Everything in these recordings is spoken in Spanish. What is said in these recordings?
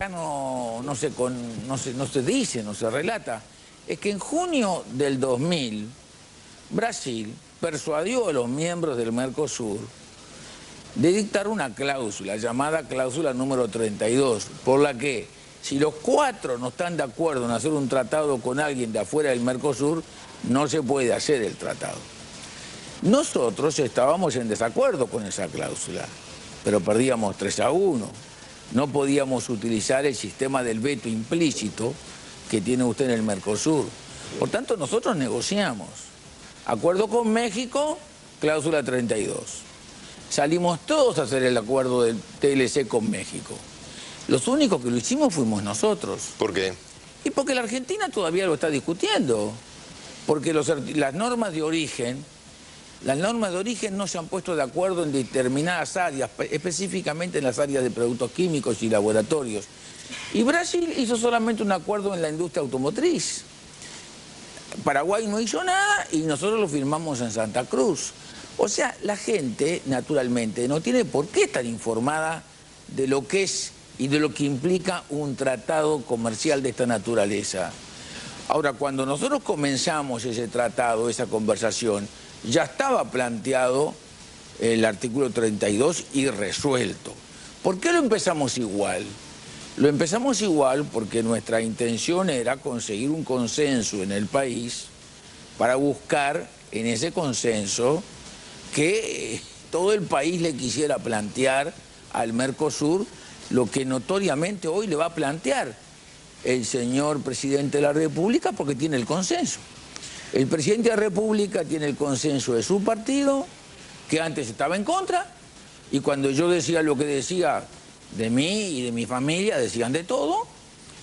no se dice, no se relata, es que en junio del 2000 Brasil persuadió a los miembros del Mercosur de dictar una cláusula llamada cláusula número 32, por la que si los cuatro no están de acuerdo en hacer un tratado con alguien de afuera del Mercosur, no se puede hacer el tratado. Nosotros estábamos en desacuerdo con esa cláusula, pero perdíamos 3-1. No podíamos utilizar el sistema del veto implícito que tiene usted en el Mercosur. Por tanto, nosotros negociamos. Acuerdo con México, cláusula 32. Salimos todos a hacer el acuerdo del TLC con México. Los únicos que lo hicimos fuimos nosotros. ¿Por qué? Y porque la Argentina todavía lo está discutiendo. Porque las normas de origen no se han puesto de acuerdo en determinadas áreas, específicamente en las áreas de productos químicos y laboratorios. Y Brasil hizo solamente un acuerdo en la industria automotriz. Paraguay no hizo nada y nosotros lo firmamos en Santa Cruz. O sea, la gente, naturalmente, no tiene por qué estar informada de lo que es y de lo que implica un tratado comercial de esta naturaleza. Ahora, cuando nosotros comenzamos ese tratado, esa conversación, ya estaba planteado el artículo 32 y resuelto. ¿Por qué lo empezamos igual? Lo empezamos igual porque nuestra intención era conseguir un consenso en el país para buscar en ese consenso que todo el país le quisiera plantear al Mercosur lo que notoriamente hoy le va a plantear el señor presidente de la República porque tiene el consenso. El presidente de la República tiene el consenso de su partido, que antes estaba en contra, y cuando yo decía lo que decía de mí y de mi familia, decían de todo.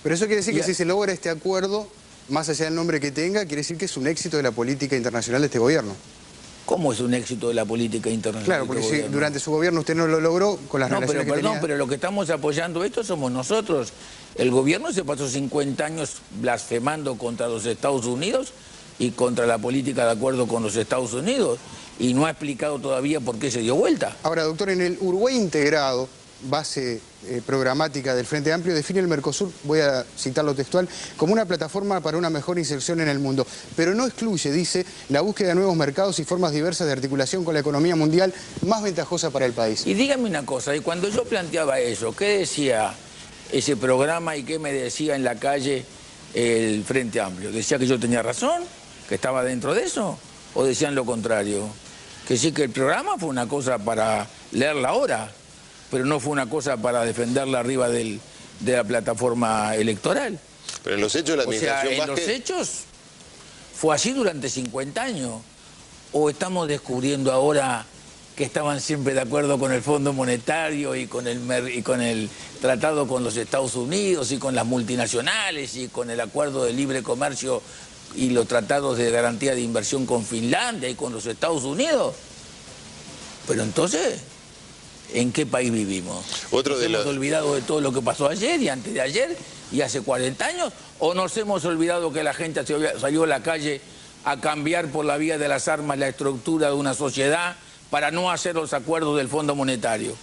Pero eso quiere decir que si se logra este acuerdo, más allá del nombre que tenga, quiere decir que es un éxito de la política internacional de este gobierno. ¿Cómo es un éxito de la política internacional? Claro, porque si durante su gobierno usted no lo logró con las relaciones que tenía... pero lo que estamos apoyando esto somos nosotros. El gobierno se pasó 50 años blasfemando contra los Estados Unidos y contra la política de acuerdo con los Estados Unidos, y no ha explicado todavía por qué se dio vuelta. Ahora, doctor, en el Uruguay integrado, base programática del Frente Amplio, define el Mercosur, voy a citarlo textual, como una plataforma para una mejor inserción en el mundo, pero no excluye, dice, la búsqueda de nuevos mercados y formas diversas de articulación con la economía mundial más ventajosa para el país. Y dígame una cosa, y cuando yo planteaba eso, ¿qué decía ese programa y qué me decía en la calle el Frente Amplio? ¿Decía que yo tenía razón? ¿Que estaba dentro de eso? ¿O decían lo contrario? Que sí, que el programa fue una cosa para leerla ahora, pero no fue una cosa para defenderla arriba de la plataforma electoral. Pero en los hechos la administración Vázquez... en los hechos fue así durante 50 años. ¿O estamos descubriendo ahora que estaban siempre de acuerdo con el Fondo Monetario y con el tratado con los Estados Unidos y con las multinacionales y con el acuerdo de libre comercio y los tratados de garantía de inversión con Finlandia y con los Estados Unidos? Pero entonces, ¿en qué país vivimos? ¿Nos hemos olvidado de todo lo que pasó ayer y antes de ayer y hace 40 años? ¿O nos hemos olvidado que la gente salió a la calle a cambiar por la vía de las armas la estructura de una sociedad para no hacer los acuerdos del Fondo Monetario?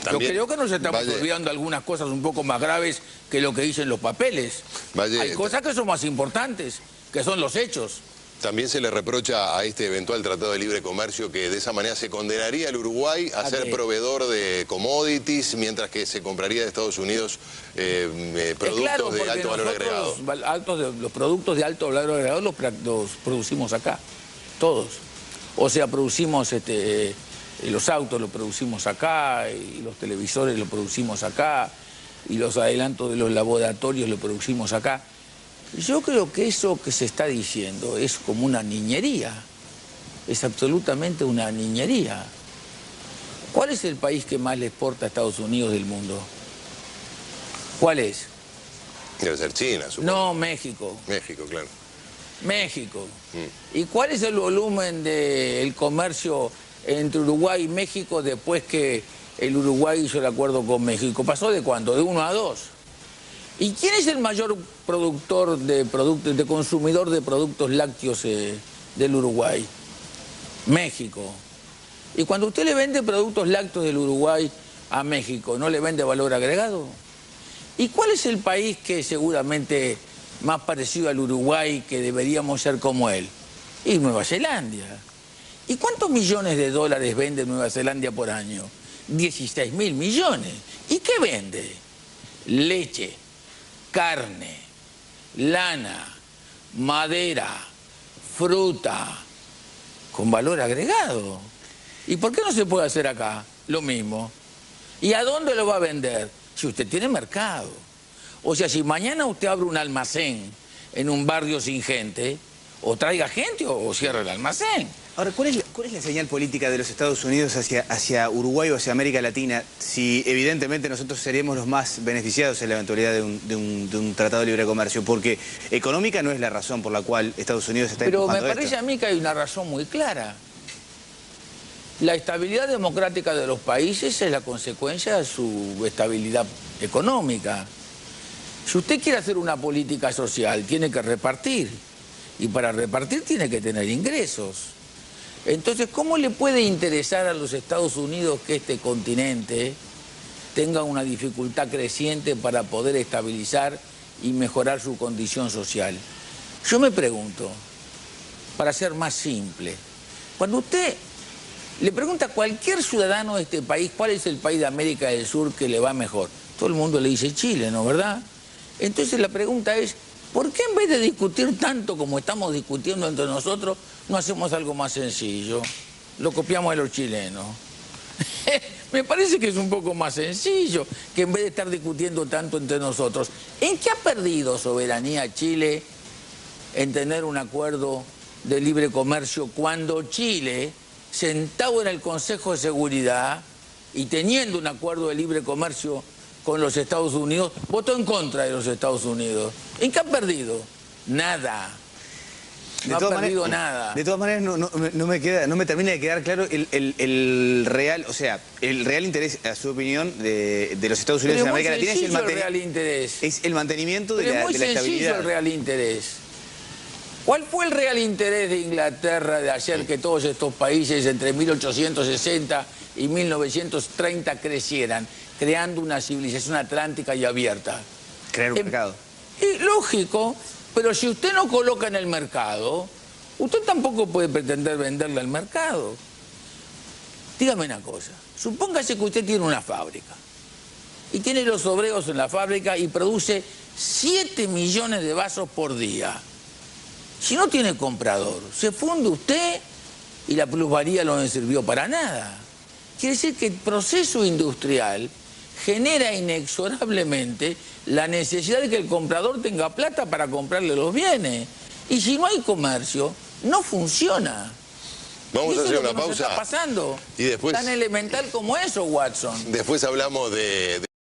También, yo creo que nos estamos olvidando algunas cosas un poco más graves que lo que dicen los papeles. Hay cosas que son más importantes, que son los hechos. También se le reprocha a este eventual tratado de libre comercio que de esa manera se condenaría al Uruguay a ser proveedor de commodities, mientras que se compraría de Estados Unidos productos de alto valor agregado. Los productos de alto valor agregado los producimos acá, todos. O sea, producimos los autos los producimos acá, y los televisores los producimos acá, y los adelantos de los laboratorios los producimos acá. Yo creo que eso que se está diciendo es como una niñería, es absolutamente una niñería. ¿Cuál es el país que más le exporta a Estados Unidos del mundo? ¿Cuál es? Debe ser China, supongo. No, México. México, claro. México. ¿Y cuál es el volumen del comercio entre Uruguay y México después que el Uruguay hizo el acuerdo con México? ¿Pasó de cuánto? ¿De 1 a 2? ¿Y quién es el mayor productor de consumidor de productos lácteos del Uruguay? México. Y cuando usted le vende productos lácteos del Uruguay a México, ¿no le vende valor agregado? ¿Y cuál es el país que seguramente más parecido al Uruguay que deberíamos ser como él? Y Nueva Zelanda. ¿Y cuántos millones de dólares vende Nueva Zelanda por año? 16.000 millones. ¿Y qué vende? Leche, carne, lana, madera, fruta, con valor agregado. ¿Y por qué no se puede hacer acá lo mismo? ¿Y a dónde lo va a vender? Si usted tiene mercado. O sea, si mañana usted abre un almacén en un barrio sin gente, o traiga gente o cierre el almacén. Ahora, ¿cuál es la señal política de los Estados Unidos hacia Uruguay o hacia América Latina si evidentemente nosotros seremos los más beneficiados en la eventualidad de un tratado de libre comercio? Porque económica no es la razón por la cual Estados Unidos está empujando esto. Pero me parece a mí que hay una razón muy clara. La estabilidad democrática de los países es la consecuencia de su estabilidad económica. Si usted quiere hacer una política social, tiene que repartir. Y para repartir tiene que tener ingresos. Entonces, ¿cómo le puede interesar a los Estados Unidos que este continente tenga una dificultad creciente para poder estabilizar y mejorar su condición social? Yo me pregunto, para ser más simple, cuando usted le pregunta a cualquier ciudadano de este país cuál es el país de América del Sur que le va mejor, todo el mundo le dice Chile, ¿no, verdad? Entonces la pregunta es, ¿por qué en vez de discutir tanto como estamos discutiendo entre nosotros, no hacemos algo más sencillo? Lo copiamos de los chilenos. Me parece que es un poco más sencillo que en vez de estar discutiendo tanto entre nosotros. ¿En qué ha perdido soberanía Chile en tener un acuerdo de libre comercio cuando Chile, sentado en el Consejo de Seguridad y teniendo un acuerdo de libre comercio con los Estados Unidos, votó en contra de los Estados Unidos? ¿En qué ha perdido? Nada. No ha perdido nada. De todas maneras, no me termina de quedar claro el real, o sea, el real interés, a su opinión, de los Estados Unidos en América Latina es el mantenimiento de la estabilidad. Es muy sencillo el real interés. ¿Cuál fue el real interés de Inglaterra de hacer que todos estos países entre 1860 y 1930 crecieran, creando una civilización atlántica y abierta? Crear un mercado. Y lógico, pero si usted no coloca en el mercado, usted tampoco puede pretender venderle al mercado. Dígame una cosa, supóngase que usted tiene una fábrica y tiene los obreros en la fábrica y produce 7 millones de vasos por día. Si no tiene comprador, se funde usted y la plusvalía no le sirvió para nada. Quiere decir que el proceso industrial genera inexorablemente la necesidad de que el comprador tenga plata para comprarle los bienes. Y si no hay comercio, no funciona. Vamos a hacer una pausa. Está pasando. Y después, tan elemental como eso, Watson. Después hablamos de